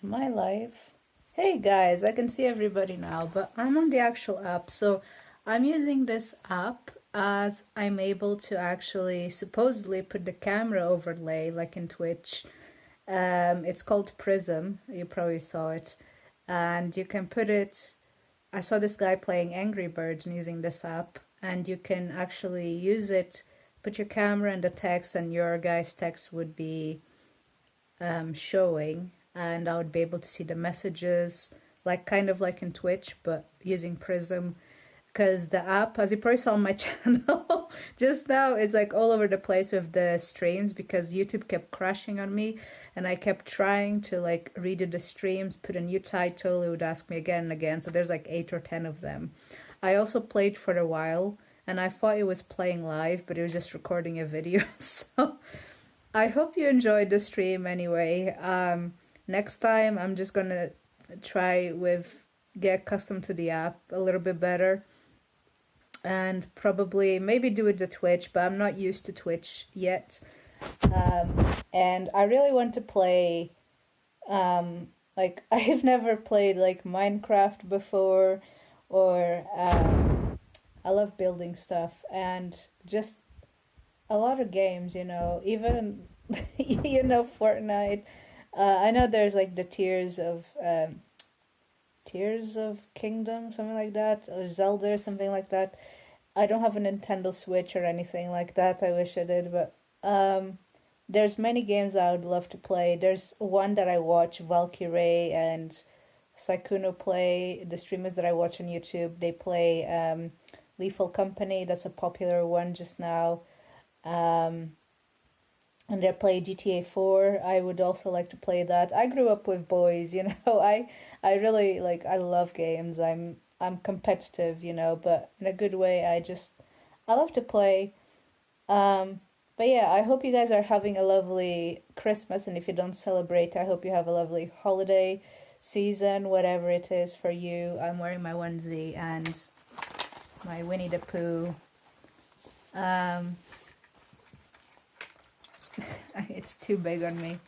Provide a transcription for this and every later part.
My life. Hey guys, I can see everybody now, but I'm on the actual app. So I'm using this app as I'm able to actually supposedly put the camera overlay like in Twitch. It's called Prism. You probably saw it. And you can put it. I saw this guy playing Angry Birds and using this app, and you can actually use it, put your camera in the text, and your guy's text would be showing, and I would be able to see the messages, like kind of like in Twitch, but using Prism. Because the app, as you probably saw on my channel just now, is like all over the place with the streams because YouTube kept crashing on me, and I kept trying to like redo the streams, put a new title. It would ask me again and again. So there's like 8 or 10 of them. I also played for a while, and I thought it was playing live, but it was just recording a video. So I hope you enjoyed the stream anyway. Next time I'm just gonna try with get accustomed to the app a little bit better, and probably maybe do it to Twitch, but I'm not used to Twitch yet. And I really want to play like I've never played like Minecraft before, or I love building stuff and just a lot of games, even Fortnite. I know there's like the Tears of Kingdom, something like that, or Zelda, or something like that. I don't have a Nintendo Switch or anything like that. I wish I did, but there's many games I would love to play. There's one that I watch, Valkyrie and Saikuno play. The streamers that I watch on YouTube, they play Lethal Company. That's a popular one just now. And they play GTA 4. I would also like to play that. I grew up with boys, I really like I love games. I'm competitive, but in a good way. I love to play. But yeah, I hope you guys are having a lovely Christmas, and if you don't celebrate, I hope you have a lovely holiday season, whatever it is for you. I'm wearing my onesie and my Winnie the Pooh. It's too big on me.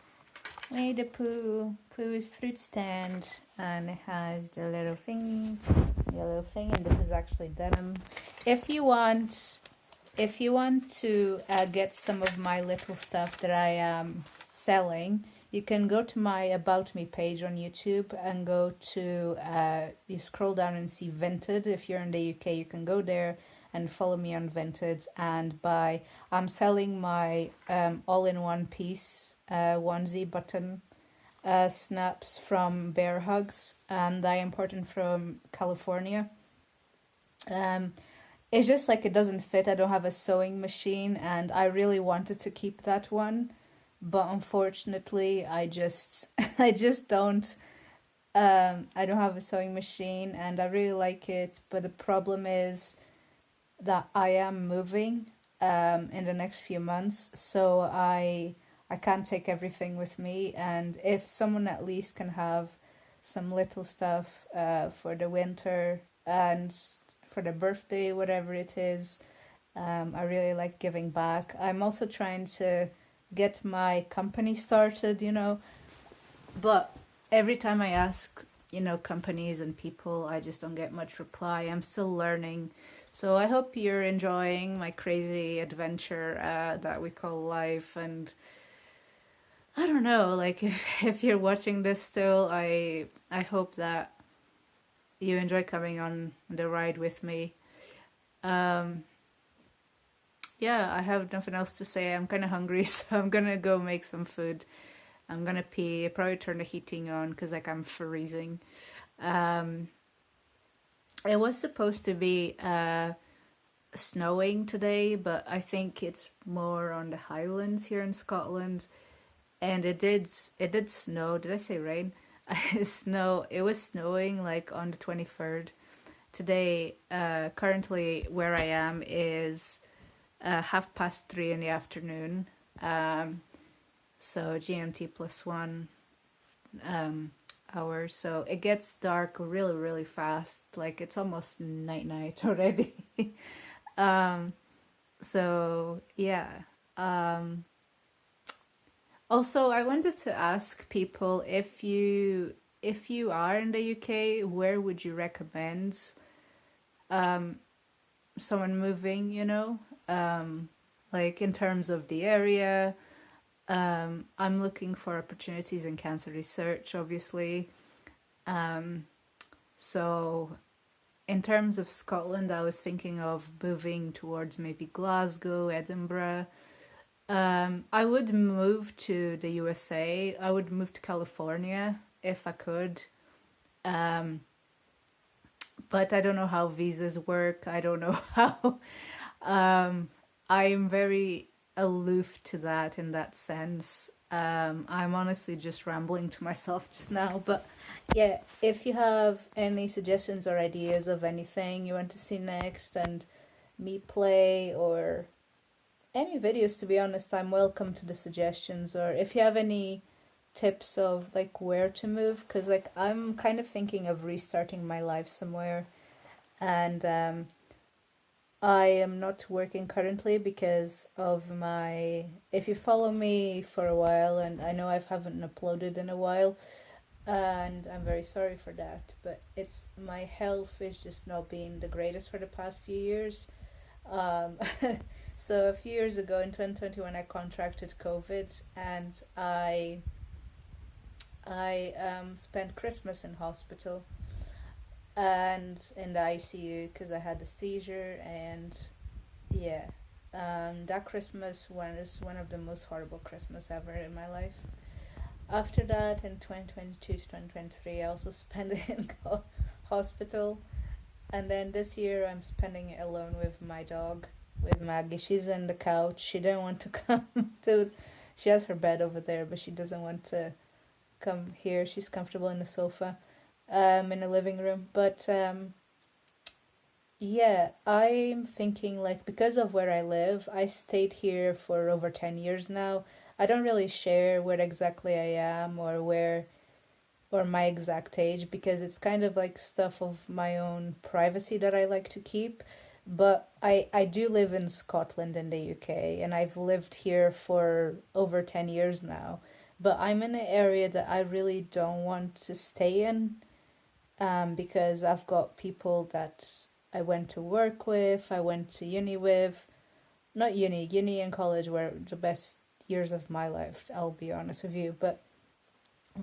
Winnie the Pooh's fruit stand, and it has the little thing, and this is actually denim. If you want to get some of my little stuff that I am selling, you can go to my About Me page on YouTube and go to, you scroll down and see Vinted. If you're in the UK, you can go there and follow me on Vinted and buy. I'm selling my all-in-one piece onesie button snaps from Bear Hugs, and I import them from California. It's just like it doesn't fit. I don't have a sewing machine, and I really wanted to keep that one, but unfortunately I just don't. I don't have a sewing machine, and I really like it, but the problem is that I am moving in the next few months, so I can't take everything with me, and if someone at least can have some little stuff for the winter and for the birthday, whatever it is, I really like giving back. I'm also trying to get my company started, but every time I ask, companies and people, I just don't get much reply. I'm still learning. So I hope you're enjoying my crazy adventure that we call life. And I don't know, like if you're watching this still, I hope that you enjoy coming on the ride with me. Yeah, I have nothing else to say. I'm kind of hungry, so I'm gonna go make some food. I'm gonna pee. Probably turn the heating on because like I'm freezing. It was supposed to be snowing today, but I think it's more on the Highlands here in Scotland. And it did snow. Did I say rain? Snow. It was snowing like on the 23rd. Today, currently where I am is 3:30 in the afternoon. So GMT +1 hours. So it gets dark really, really fast. Like it's almost night already. So yeah. Also, I wanted to ask people if you are in the UK, where would you recommend um, someone moving? Like in terms of the area. I'm looking for opportunities in cancer research, obviously. Um, so, in terms of Scotland, I was thinking of moving towards maybe Glasgow, Edinburgh. I would move to the USA. I would move to California if I could. Um, but I don't know how visas work. I don't know how. Um, I'm very aloof to that in that sense. I'm honestly just rambling to myself just now. But yeah, if you have any suggestions or ideas of anything you want to see next and me play or any videos, to be honest, I'm welcome to the suggestions. Or if you have any tips of like where to move, because like I'm kind of thinking of restarting my life somewhere, and I am not working currently because of my. If you follow me for a while, and I know I haven't uploaded in a while, and I'm very sorry for that, but it's my health is just not being the greatest for the past few years. Um, so a few years ago in 2021, I contracted COVID, and I spent Christmas in hospital and in the ICU because I had a seizure, and yeah, that Christmas is one of the most horrible Christmas ever in my life. After that, in 2022 to 2023, I also spent it in hospital. And then this year, I'm spending it alone with my dog, with Maggie. She's on the couch. She didn't want to come to. She has her bed over there, but she doesn't want to come here. She's comfortable in the sofa, in the living room. But yeah, I'm thinking like because of where I live, I stayed here for over 10 years now. I don't really share where exactly I am or my exact age because it's kind of like stuff of my own privacy that I like to keep. But I do live in Scotland in the UK, and I've lived here for over 10 years now. But I'm in an area that I really don't want to stay in, because I've got people that I went to work with, I went to uni with. Not uni and college were the best years of my life, I'll be honest with you. But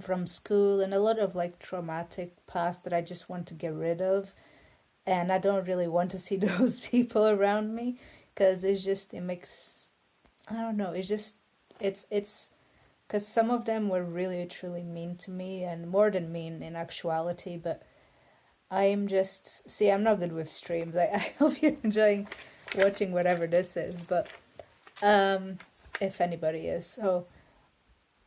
from school and a lot of like traumatic past that I just want to get rid of, and I don't really want to see those people around me because it makes, I don't know, it's because some of them were really truly mean to me and more than mean in actuality. But I'm just see, I'm not good with streams. I hope you're enjoying watching whatever this is, but um if anybody is. So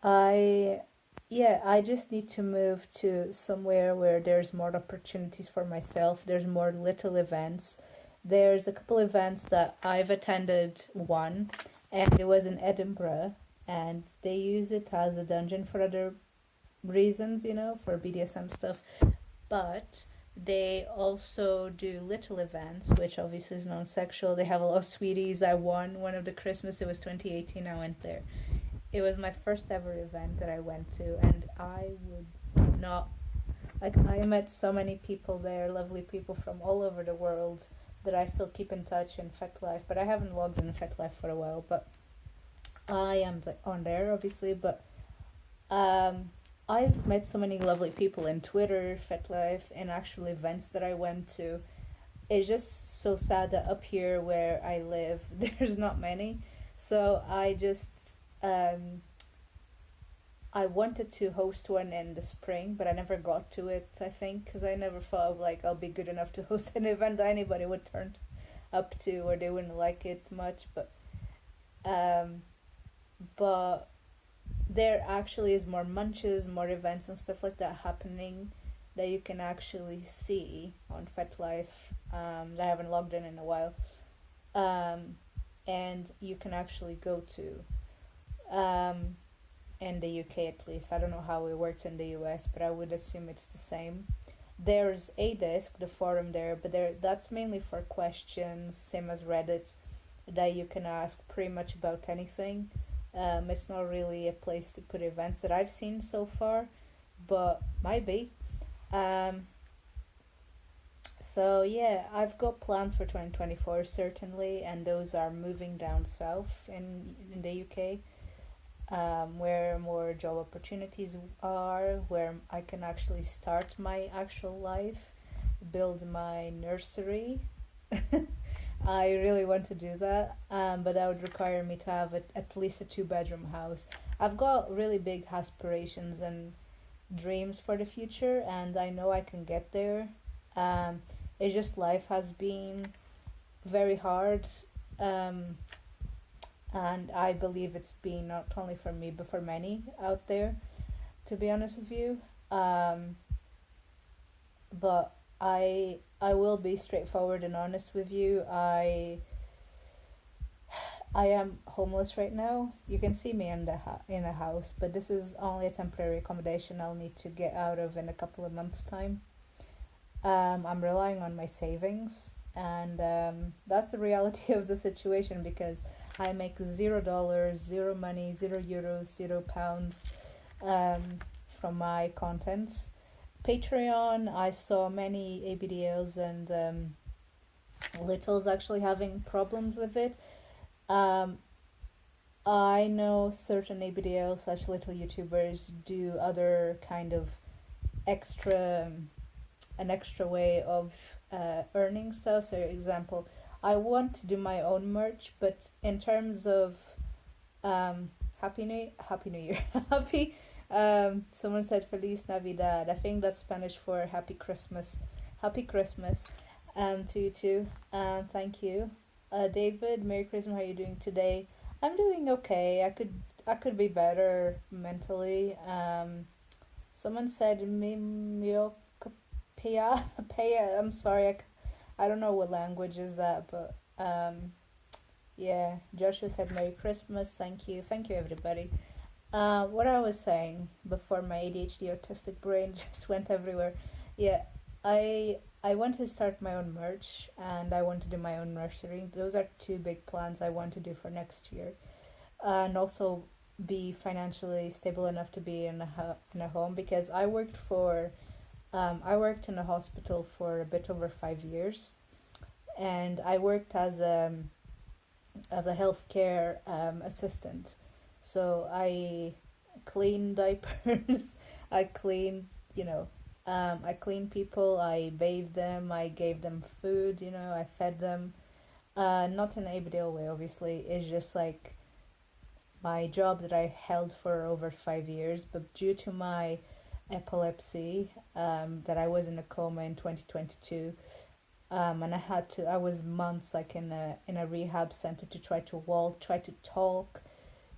I yeah, I just need to move to somewhere where there's more opportunities for myself. There's more little events. There's a couple events that I've attended one, and it was in Edinburgh, and they use it as a dungeon for other reasons, for BDSM stuff. But they also do little events, which obviously is non-sexual. They have a lot of sweeties. I won one of the Christmas. It was 2018. I went there. It was my first ever event that I went to, and I would not like. I met so many people there, lovely people from all over the world that I still keep in touch in Fact Life. But I haven't logged in Fact Life for a while. But I am like on there, obviously. But um, I've met so many lovely people in Twitter, Fact Life, and actual events that I went to. It's just so sad that up here where I live, there's not many. So um, I wanted to host one in the spring, but I never got to it. I think because I never thought of like I'll be good enough to host an event that anybody would turn up to, or they wouldn't like it much. Um, but there actually is more munches, more events and stuff like that happening that you can actually see on FetLife. That I haven't logged in a while. Um, and you can actually go to. Um, in the UK at least. I don't know how it works in the US, but I would assume it's the same. There's a disc, the forum there, but that's mainly for questions, same as Reddit, that you can ask pretty much about anything. It's not really a place to put events that I've seen so far, but might be. Um, so yeah, I've got plans for 2024 certainly, and those are moving down south in the UK, where more job opportunities are, where I can actually start my actual life, build my nursery. I really want to do that, but that would require me to have at least a two-bedroom house. I've got really big aspirations and dreams for the future, and I know I can get there. Um, it's just life has been very hard, um, and I believe it's been not only for me but for many out there. To be honest with you, um, but I will be straightforward and honest with you. I am homeless right now. You can see me in a house, but this is only a temporary accommodation I'll need to get out of in a couple of months' time. I'm relying on my savings, and that's the reality of the situation because I make $0, zero money, €0, £0 um, from my contents. Patreon, I saw many ABDLs and littles actually having problems with it. Um, I know certain ABDL slash little YouTubers do other kind of extra an extra way of earning stuff. So, example, I want to do my own merch, but in terms of Happy New Year, happy. Someone said Feliz Navidad. I think that's Spanish for Happy Christmas. Happy Christmas, to you too. Thank you, David. Merry Christmas. How are you doing today? I'm doing okay. I could be better mentally. Someone said Mimio Paya, Paya. I'm sorry, I don't know what language is that, but yeah. Joshua said Merry Christmas. Thank you, everybody. What I was saying before my ADHD autistic brain just went everywhere. Yeah, I want to start my own merch and I want to do my own nursery. Those are two big plans I want to do for next year, and also be financially stable enough to be in a home because I worked in a hospital for a bit over 5 years, and I worked as a healthcare assistant. So I cleaned diapers, I cleaned, I cleaned people, I bathed them, I gave them food, I fed them. Not in a Aberdale way, obviously. It's just like my job that I held for over 5 years, but due to my epilepsy, that I was in a coma in 2022, and I was months like in a rehab center to try to walk, try to talk,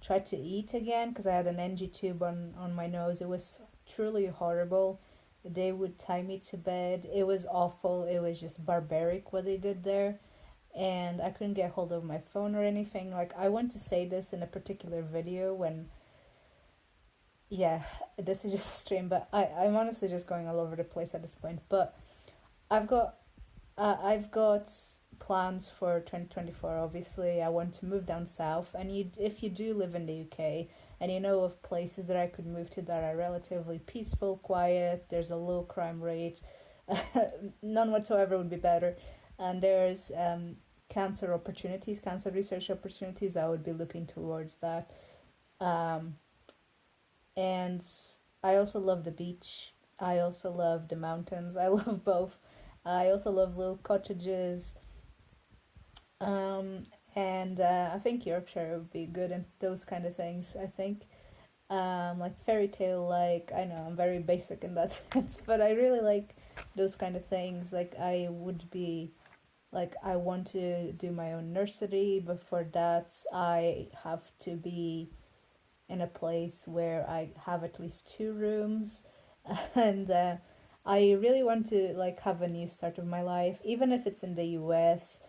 try to eat again because I had an NG tube on my nose. It was truly horrible. They would tie me to bed. It was awful. It was just barbaric what they did there. And I couldn't get hold of my phone or anything. Like, I want to say this in a particular video when, yeah, this is just a stream, but I'm honestly just going all over the place at this point. But I've got I've got plans for 2024. Obviously, I want to move down south, and if you do live in the UK and you know of places that I could move to that are relatively peaceful, quiet, there's a low crime rate, none whatsoever would be better, and there's cancer research opportunities, I would be looking towards that. Um, and I also love the beach. I also love the mountains. I love both. I also love little cottages. Um, and I think Yorkshire would be good in those kind of things. I think like fairy tale. Like, I know I'm very basic in that sense, but I really like those kind of things. Like, I would be like, I want to do my own nursery, but for that I have to be in a place where I have at least 2 rooms, and I really want to like have a new start of my life, even if it's in the US,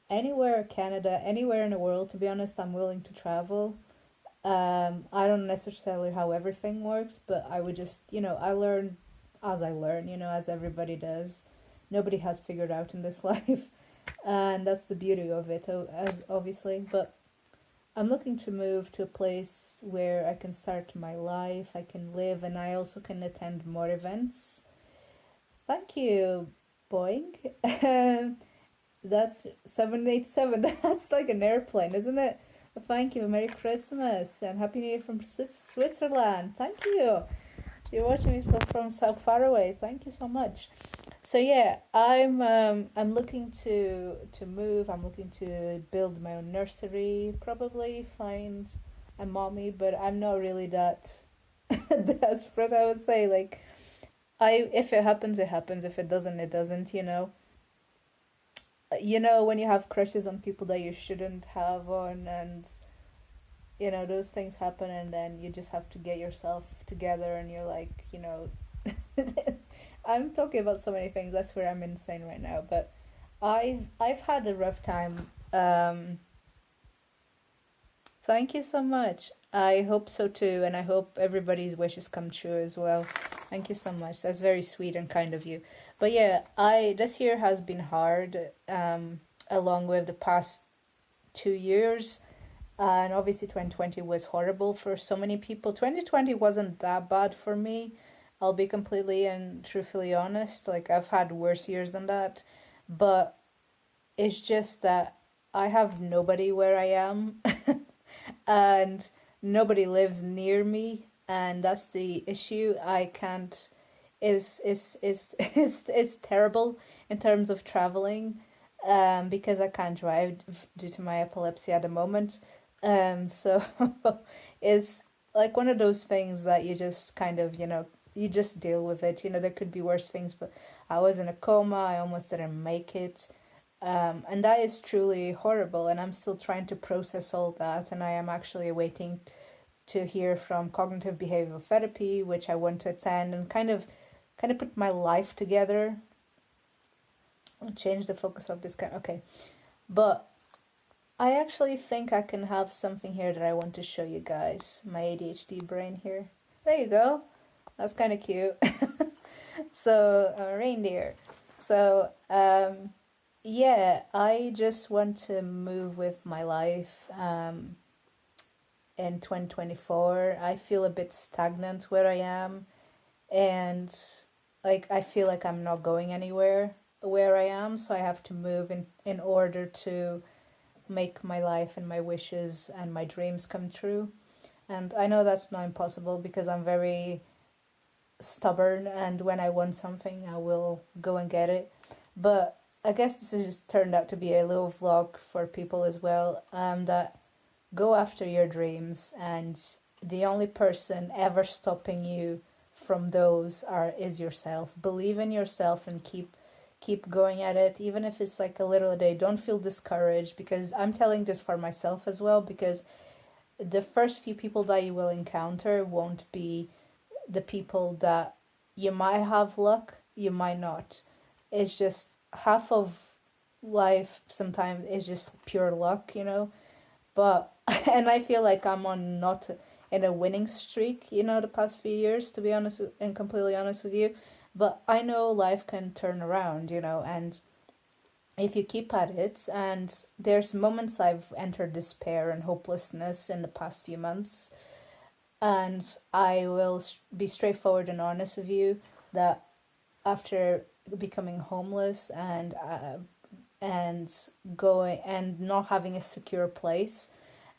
anywhere, Canada, anywhere in the world. To be honest, I'm willing to travel. I don't necessarily how everything works, but I would just, I learn as I learn, as everybody does. Nobody has figured out in this life, and that's the beauty of it, as obviously. But I'm looking to move to a place where I can start my life, I can live, and I also can attend more events. Thank you, Boeing. That's 787. That's like an airplane, isn't it? Thank you. Merry Christmas and Happy New Year from Switzerland. Thank you. You're watching me from so far away. Thank you so much. So yeah, I'm looking to move. I'm looking to build my own nursery. Probably find a mommy, but I'm not really that desperate. I would say like I if it happens, it happens. If it doesn't, it doesn't. You know when you have crushes on people that you shouldn't have on, and those things happen, and then you just have to get yourself together, and you're like, I'm talking about so many things. That's where I'm insane right now. But I've had a rough time. Thank you so much. I hope so too, and I hope everybody's wishes come true as well. Thank you so much. That's very sweet and kind of you. But yeah, I this year has been hard, along with the past 2 years, and obviously 2020 was horrible for so many people. 2020 wasn't that bad for me. I'll be completely and truthfully honest. Like I've had worse years than that, but it's just that I have nobody where I am, and nobody lives near me, and that's the issue. I can't is terrible in terms of traveling, because I can't drive due to my epilepsy at the moment. So it's like one of those things that you just kind of, you just deal with it. There could be worse things, but I was in a coma. I almost didn't make it. And that is truly horrible. And I'm still trying to process all that. And I am actually waiting to hear from cognitive behavioral therapy, which I want to attend and kind of put my life together. I'll change the focus of this. Okay. But I actually think I can have something here that I want to show you guys. My ADHD brain here. There you go. That's kind of cute. So, a reindeer. So, yeah, I just want to move with my life in 2024. I feel a bit stagnant where I am. And, like, I feel like I'm not going anywhere where I am. So I have to move in order to make my life and my wishes and my dreams come true. And I know that's not impossible because I'm very stubborn, and when I want something I will go and get it. But I guess this has just turned out to be a little vlog for people as well, that go after your dreams, and the only person ever stopping you from those is yourself. Believe in yourself and keep going at it, even if it's like a little a day. Don't feel discouraged, because I'm telling this for myself as well, because the first few people that you will encounter won't be the people that you might have luck, you might not. It's just half of life sometimes is just pure luck, But and I feel like I'm on not in a winning streak, the past few years, to be honest and completely honest with you. But I know life can turn around, and if you keep at it. And there's moments I've entered despair and hopelessness in the past few months, and I will be straightforward and honest with you that after becoming homeless and going and not having a secure place,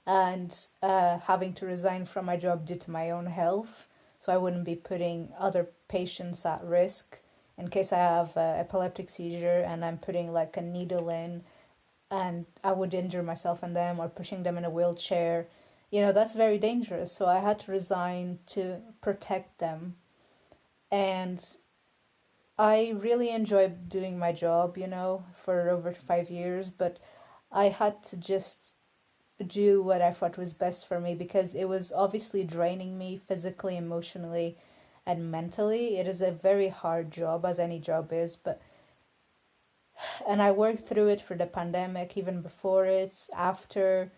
and having to resign from my job due to my own health, so I wouldn't be putting other patients at risk in case I have an epileptic seizure and I'm putting like a needle in, and I would injure myself and them, or pushing them in a wheelchair. That's very dangerous. So I had to resign to protect them. And I really enjoyed doing my job, for over 5 years, but I had to just do what I thought was best for me, because it was obviously draining me physically, emotionally, and mentally. It is a very hard job, as any job is, and I worked through it for the pandemic, even before it, after,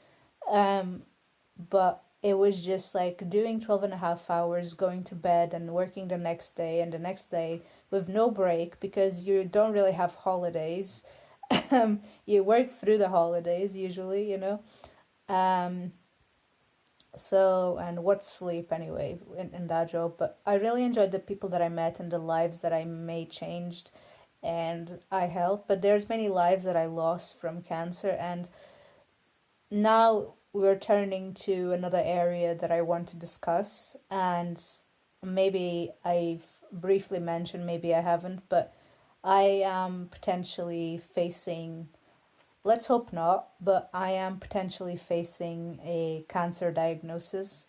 but it was just like doing 12 and a half hours, going to bed and working the next day and the next day with no break, because you don't really have holidays. You work through the holidays usually, So, and what's sleep anyway in that job? But I really enjoyed the people that I met and the lives that I made changed and I helped. But there's many lives that I lost from cancer, and now we're turning to another area that I want to discuss. And maybe I've briefly mentioned, maybe I haven't, but I am potentially facing, let's hope not, but I am potentially facing a cancer diagnosis.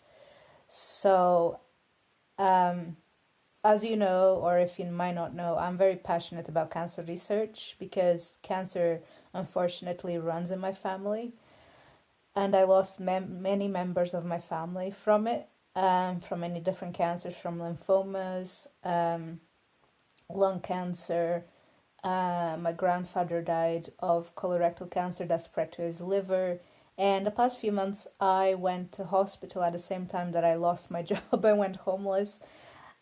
So, um, as you know, or if you might not know, I'm very passionate about cancer research because cancer unfortunately runs in my family, and I lost many members of my family from it, from many different cancers, from lymphomas, lung cancer. My grandfather died of colorectal cancer that spread to his liver. And the past few months, I went to hospital at the same time that I lost my job. I went homeless.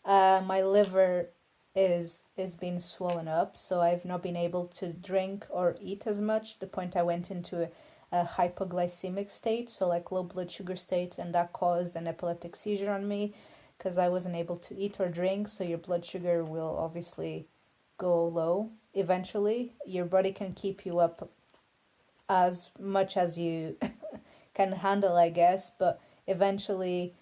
My liver is being swollen up, so I've not been able to drink or eat as much. The point I went into a hypoglycemic state, so like low blood sugar state, and that caused an epileptic seizure on me because I wasn't able to eat or drink. So your blood sugar will obviously go low eventually. Your body can keep you up as much as you can handle, I guess, but eventually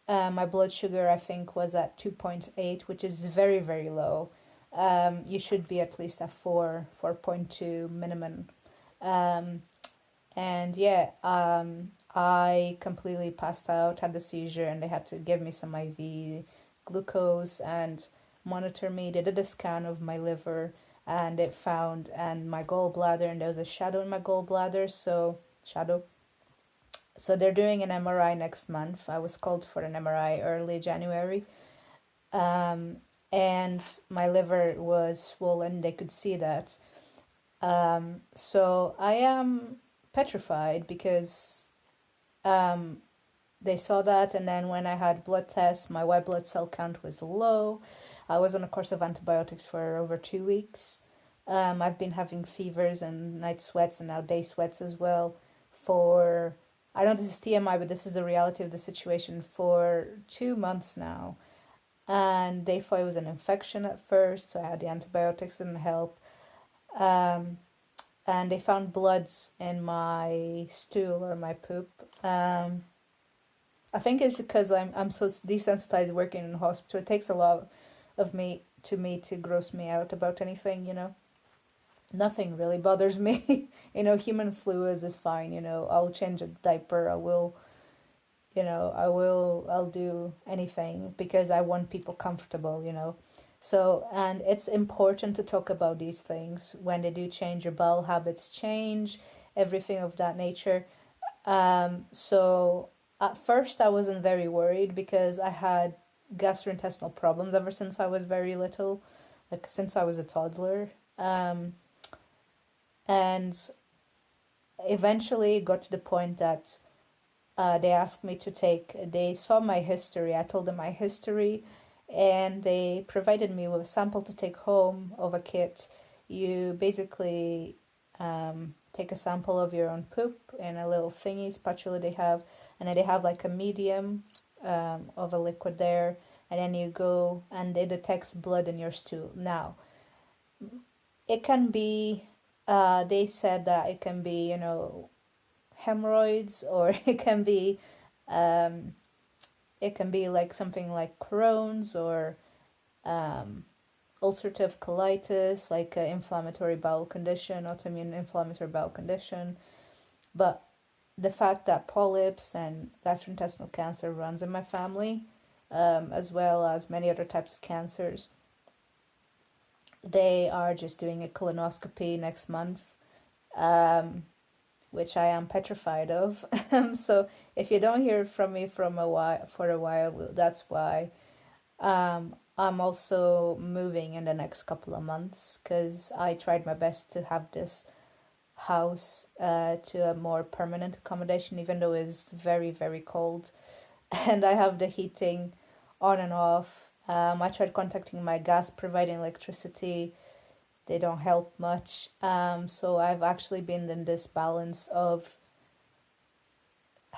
my blood sugar, I think, was at 2.8, which is very, very low. You should be at least at 4.2 minimum. Um, and yeah, I completely passed out, had the seizure, and they had to give me some IV glucose and monitor me. They did a scan of my liver and it found, and my gallbladder, and there was a shadow in my gallbladder, so they're doing an MRI next month. I was called for an MRI early January. And my liver was swollen. They could see that. So I am petrified because they saw that, and then when I had blood tests, my white blood cell count was low. I was on a course of antibiotics for over 2 weeks. I've been having fevers and night sweats and now day sweats as well for, I know this is TMI, but this is the reality of the situation, for 2 months now. And they thought it was an infection at first, so I had the antibiotics, didn't help. And they found bloods in my stool or my poop. I think it's because I'm so desensitized working in a hospital. It takes a lot of me to gross me out about anything, you know. Nothing really bothers me. You know, human fluids is fine, you know. I'll change a diaper. I'll do anything because I want people comfortable, you know. So, and it's important to talk about these things when they do change. Your bowel habits change, everything of that nature. So at first I wasn't very worried because I had gastrointestinal problems ever since I was very little, like since I was a toddler. And eventually it got to the point that they asked me to they saw my history. I told them my history, and they provided me with a sample to take home of a kit. You basically take a sample of your own poop in a little thingy, spatula they have, and then they have like a medium of a liquid there, and then you go and it detects blood in your stool. Now, it can be, they said that it can be, you know, hemorrhoids, or it can be like something like Crohn's or ulcerative colitis, like an inflammatory bowel condition, autoimmune inflammatory bowel condition. But the fact that polyps and gastrointestinal cancer runs in my family, as well as many other types of cancers, they are just doing a colonoscopy next month, which I am petrified of. So if you don't hear from me for a while, that's why. I'm also moving in the next couple of months because I tried my best to have this house to a more permanent accommodation, even though it's very, very cold. And I have the heating on and off. I tried contacting my gas providing electricity. They don't help much. So I've actually been in this balance of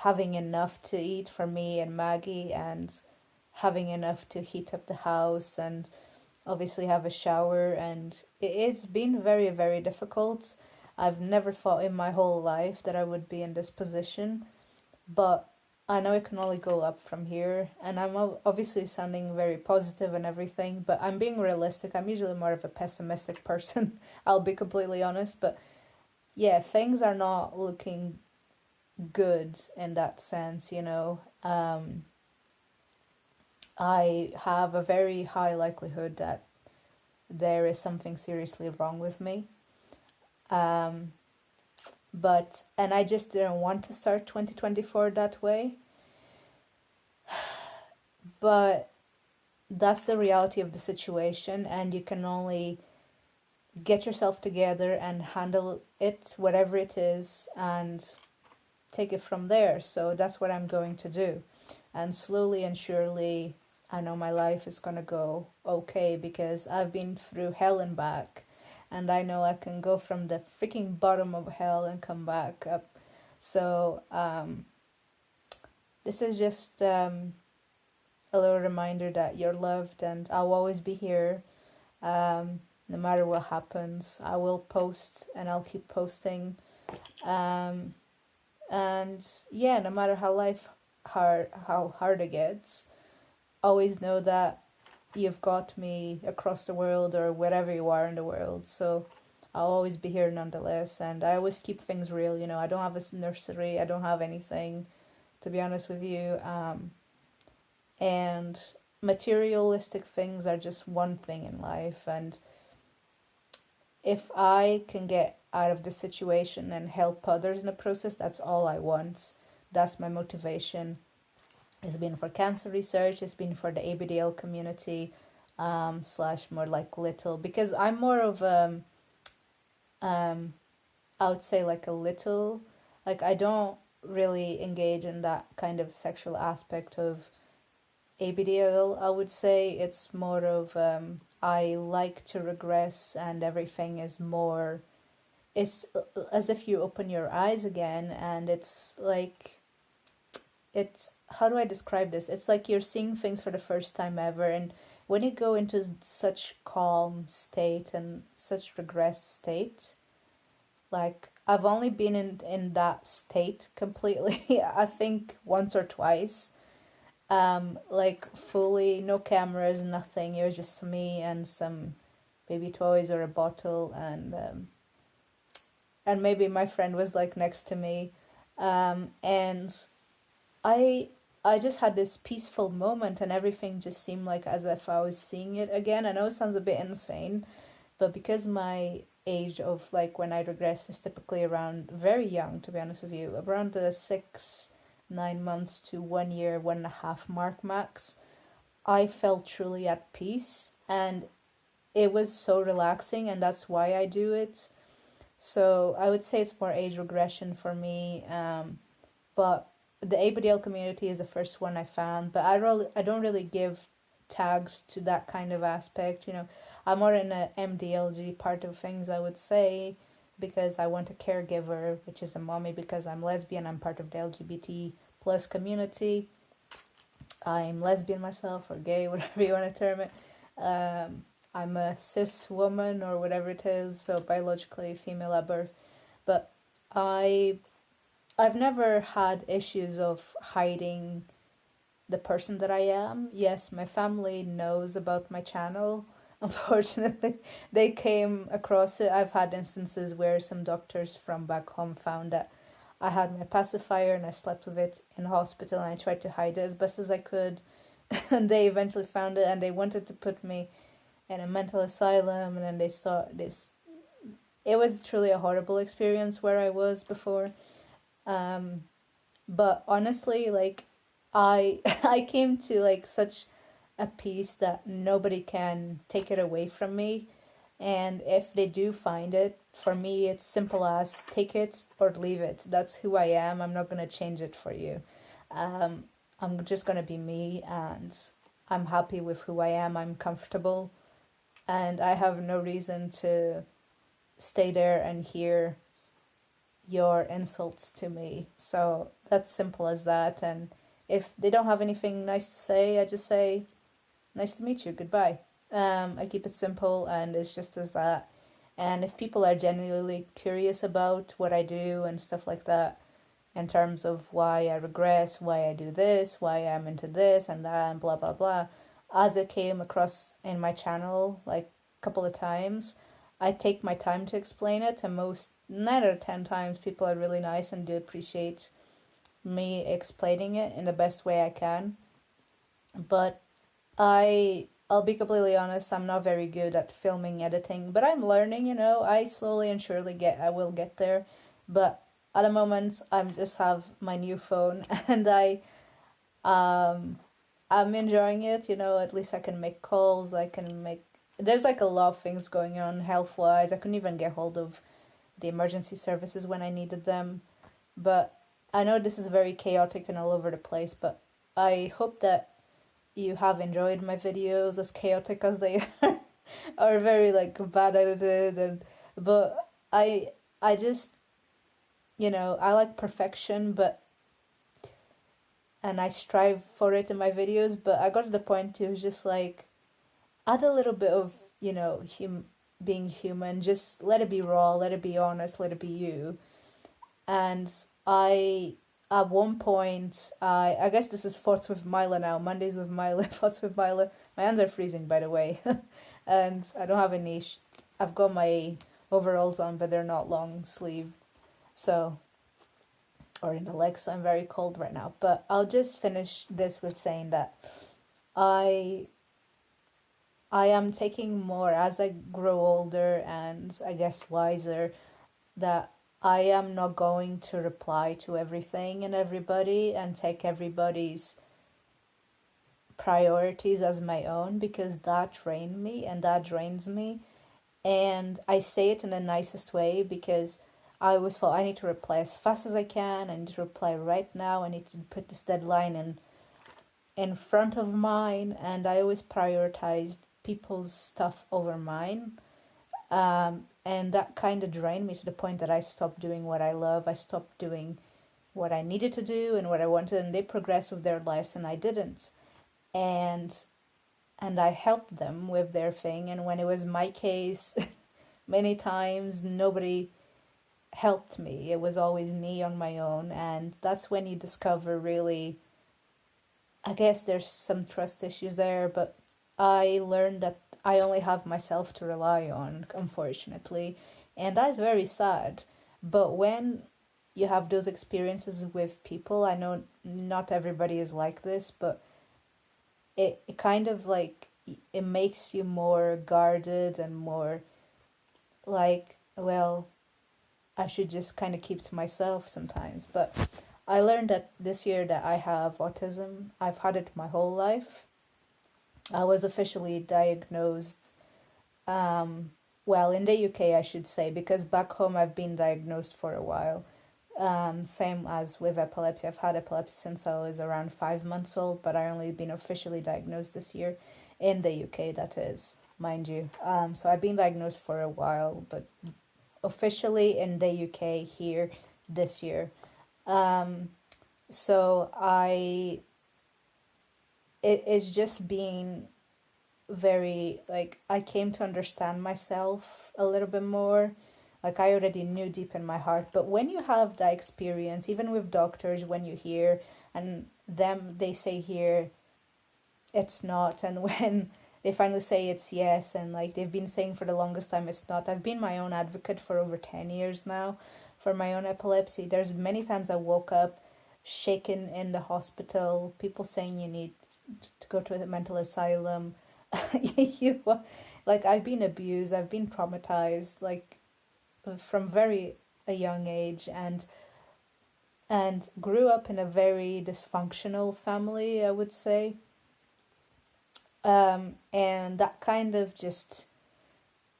having enough to eat for me and Maggie, and having enough to heat up the house, and obviously have a shower. And it's been very, very difficult. I've never thought in my whole life that I would be in this position, but I know it can only go up from here. And I'm obviously sounding very positive and everything, but I'm being realistic. I'm usually more of a pessimistic person, I'll be completely honest. But yeah, things are not looking good in that sense, you know. I have a very high likelihood that there is something seriously wrong with me. Um, and I just didn't want to start 2024 that way. But that's the reality of the situation, and you can only get yourself together and handle it, whatever it is, and take it from there. So that's what I'm going to do. And slowly and surely, I know my life is going to go okay, because I've been through hell and back. And I know I can go from the freaking bottom of hell and come back up. So this is just a little reminder that you're loved, and I'll always be here. No matter what happens, I will post, and I'll keep posting. And yeah, no matter how hard it gets, always know that you've got me across the world, or wherever you are in the world. So I'll always be here nonetheless. And I always keep things real, you know. I don't have a nursery, I don't have anything, to be honest with you. And materialistic things are just one thing in life. And if I can get out of the situation and help others in the process, that's all I want. That's my motivation. It's been for cancer research, it's been for the ABDL community, slash more like little, because I'm more of I would say like a little, like I don't really engage in that kind of sexual aspect of ABDL. I would say it's more of I like to regress, and everything is more, it's as if you open your eyes again, and it's like, it's, how do I describe this? It's like you're seeing things for the first time ever, and when you go into such calm state and such regress state, like I've only been in that state completely, I think once or twice. Like fully no cameras, nothing. It was just me and some baby toys or a bottle, and maybe my friend was like next to me, and I I just had this peaceful moment, and everything just seemed like as if I was seeing it again. I know it sounds a bit insane, but because my age of like when I regress is typically around very young, to be honest with you, around the 9 months to 1 year, 1.5 mark max, I felt truly at peace, and it was so relaxing, and that's why I do it. So I would say it's more age regression for me, but the ABDL community is the first one I found, but I don't really give tags to that kind of aspect, you know. I'm more in a MDLG part of things, I would say, because I want a caregiver, which is a mommy, because I'm lesbian, I'm part of the LGBT plus community. I'm lesbian myself, or gay, whatever you want to term it. I'm a cis woman, or whatever it is, so biologically female at birth. But I've never had issues of hiding the person that I am. Yes, my family knows about my channel. Unfortunately, they came across it. I've had instances where some doctors from back home found that I had my pacifier and I slept with it in hospital, and I tried to hide it as best as I could. And they eventually found it, and they wanted to put me in a mental asylum, and then they saw this. It was truly a horrible experience where I was before. But honestly, like I I came to like such a peace that nobody can take it away from me. And if they do find it, for me it's simple as take it or leave it. That's who I am. I'm not gonna change it for you. I'm just gonna be me, and I'm happy with who I am. I'm comfortable, and I have no reason to stay there and hear your insults to me. So that's simple as that. And if they don't have anything nice to say, I just say, nice to meet you, goodbye. I keep it simple, and it's just as that. And if people are genuinely curious about what I do and stuff like that, in terms of why I regress, why I do this, why I'm into this and that, and blah blah blah, as it came across in my channel like a couple of times, I take my time to explain it, and most 9 out of 10 times people are really nice and do appreciate me explaining it in the best way I can. But I'll be completely honest, I'm not very good at filming editing, but I'm learning, I slowly and surely I will get there. But at the moment I just have my new phone and um I'm enjoying it, at least I can make calls, there's like a lot of things going on health wise. I couldn't even get hold of the emergency services when I needed them. But I know this is very chaotic and all over the place, but I hope that you have enjoyed my videos, as chaotic as they are very like bad edited, but I just, I like perfection, but and I strive for it in my videos, but I got to the point it was just like add a little bit of, being human, just let it be raw, let it be honest, let it be you. And I at one point, I guess this is Thoughts with Mila now, Mondays with Mila, Thoughts with Mila. My hands are freezing, by the way, and I don't have any. I've got my overalls on, but they're not long sleeve, so or in the legs, so I'm very cold right now. But I'll just finish this with saying that I I am taking more as I grow older and I guess wiser, that I am not going to reply to everything and everybody and take everybody's priorities as my own, because that drained me and that drains me. And I say it in the nicest way, because I always thought I need to reply as fast as I can, I need to reply right now, I need to put this deadline in front of mine, and I always prioritized people's stuff over mine. And that kind of drained me to the point that I stopped doing what I love. I stopped doing what I needed to do and what I wanted, and they progressed with their lives and I didn't. And I helped them with their thing, and when it was my case, many times nobody helped me. It was always me on my own, and that's when you discover really, I guess there's some trust issues there, but I learned that I only have myself to rely on, unfortunately, and that's very sad. But when you have those experiences with people, I know not everybody is like this, but it kind of like, it makes you more guarded and more like, well, I should just kind of keep to myself sometimes. But I learned that this year that I have autism. I've had it my whole life. I was officially diagnosed, well, in the UK I should say, because back home I've been diagnosed for a while. Same as with epilepsy. I've had epilepsy since I was around 5 months old, but I only been officially diagnosed this year, in the UK that is, mind you. So I've been diagnosed for a while, but officially in the UK here this year. So it is just being very, like, I came to understand myself a little bit more. Like, I already knew deep in my heart, but when you have that experience, even with doctors, when you hear and they say here it's not, and when they finally say it's yes, and like they've been saying for the longest time it's not. I've been my own advocate for over 10 years now for my own epilepsy. There's many times I woke up shaken in the hospital, people saying you need to go to a mental asylum. you like, I've been abused, I've been traumatized, like, from very a young age, and grew up in a very dysfunctional family, I would say. And that kind of just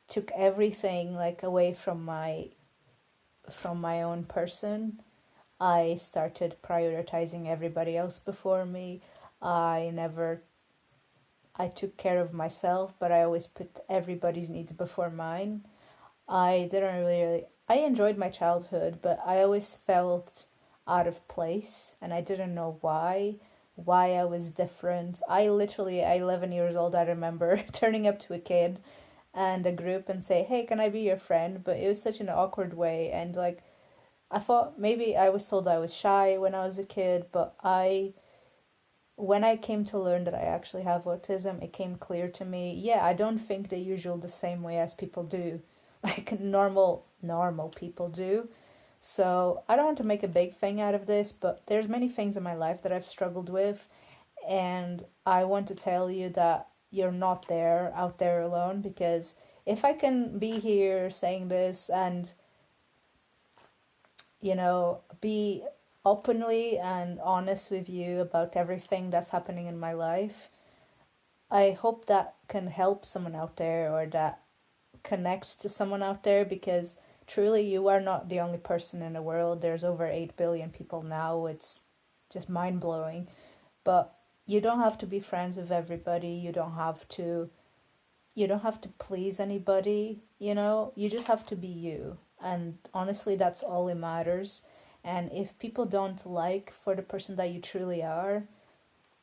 took everything like away from my own person. I started prioritizing everybody else before me. I took care of myself, but I always put everybody's needs before mine. I didn't really I enjoyed my childhood, but I always felt out of place and I didn't know why I was different. I literally, at 11 years old, I remember turning up to a kid and a group and say, "Hey, can I be your friend?" But it was such an awkward way. And like, I thought maybe I was told I was shy when I was a kid, but when I came to learn that I actually have autism, it came clear to me, yeah, I don't think the usual the same way as people do, like normal people do. So I don't want to make a big thing out of this, but there's many things in my life that I've struggled with, and I want to tell you that you're not there out there alone, because if I can be here saying this and be openly and honest with you about everything that's happening in my life, I hope that can help someone out there or that connects to someone out there, because truly you are not the only person in the world. There's over 8 billion people now. It's just mind blowing. But you don't have to be friends with everybody. You don't have to please anybody, you just have to be you. And honestly, that's all it matters. And if people don't like for the person that you truly are,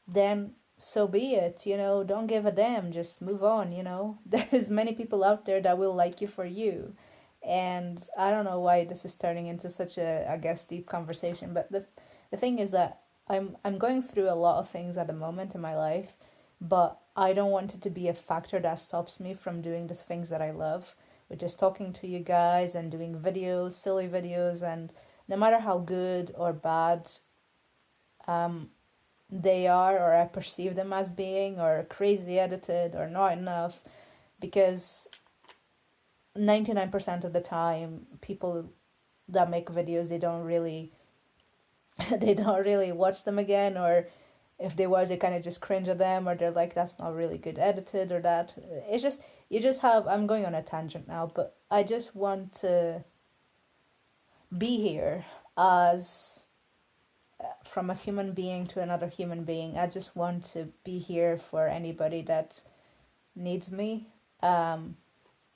then so be it, don't give a damn, just move on. There's many people out there that will like you for you. And I don't know why this is turning into such a, I guess, deep conversation, but the thing is that I'm going through a lot of things at the moment in my life, but I don't want it to be a factor that stops me from doing the things that I love, which is talking to you guys and doing videos, silly videos, and no matter how good or bad um, they are, or I perceive them as being, or crazy edited, or not enough, because 99% of the time, people that make videos, they don't really they don't really watch them again, or if they watch, they kind of just cringe at them, or they're like, that's not really good edited, or that. It's just, you just have, I'm going on a tangent now, but I just want to be here as from a human being to another human being. I just want to be here for anybody that needs me.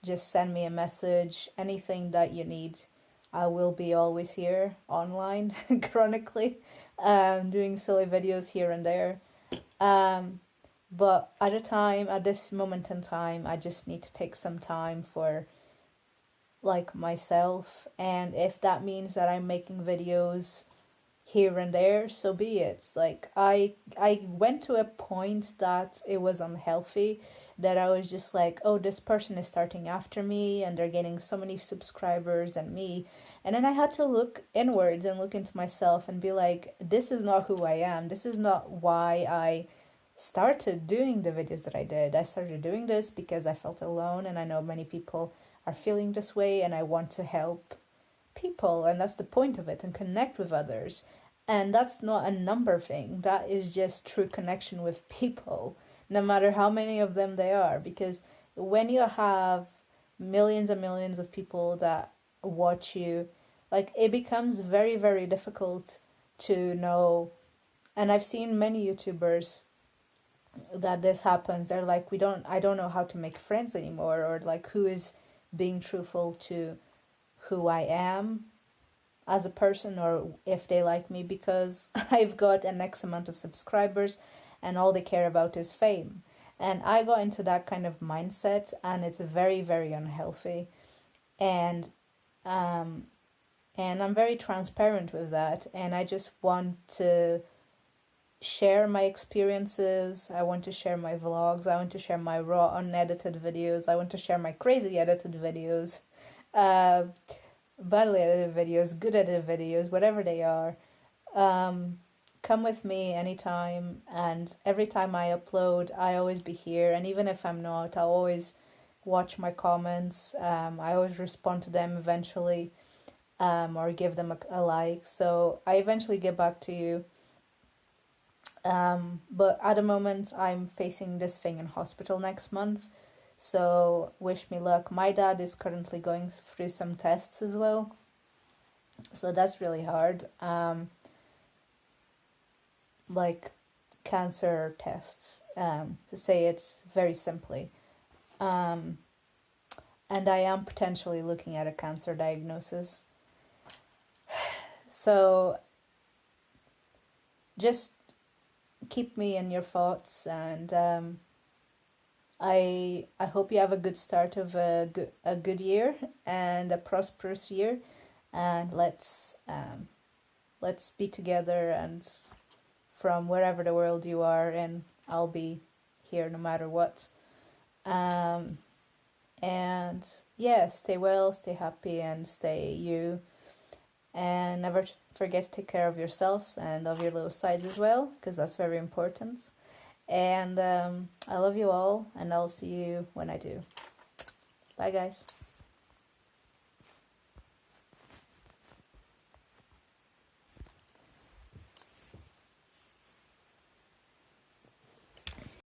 Just send me a message, anything that you need. I will be always here online, chronically, doing silly videos here and there. But at this moment in time, I just need to take some time for like myself. And if that means that I'm making videos here and there, so be it. Like I went to a point that it was unhealthy, that I was just like, oh, this person is starting after me and they're getting so many subscribers than me. And then I had to look inwards and look into myself and be like, this is not who I am. This is not why I started doing the videos that I did. I started doing this because I felt alone, and I know many people are feeling this way, and I want to help people, and that's the point of it, and connect with others. And that's not a number thing, that is just true connection with people, no matter how many of them they are. Because when you have millions and millions of people that watch you, like, it becomes very, very difficult to know. And I've seen many YouTubers that this happens. They're like, I don't know how to make friends anymore, or like, who is being truthful to who I am as a person, or if they like me because I've got an X amount of subscribers and all they care about is fame. And I got into that kind of mindset, and it's very, very unhealthy. And I'm very transparent with that, and I just want to share my experiences. I want to share my vlogs. I want to share my raw, unedited videos. I want to share my crazy edited videos, badly edited videos, good edited videos, whatever they are. Come with me anytime, and every time I upload, I always be here. And even if I'm not, I'll always watch my comments. I always respond to them eventually, or give them a like. So I eventually get back to you. But at the moment, I'm facing this thing in hospital next month, so wish me luck. My dad is currently going through some tests as well, so that's really hard. Like cancer tests, to say it very simply. and I am potentially looking at a cancer diagnosis. So just keep me in your thoughts, and I hope you have a good start of a good year and a prosperous year, and let's be together, and from wherever the world you are in, I'll be here no matter what. And yeah, stay well, stay happy, and stay you. And never forget to take care of yourselves and of your little sides as well, because that's very important. And I love you all, and I'll see you when I do. Bye, guys.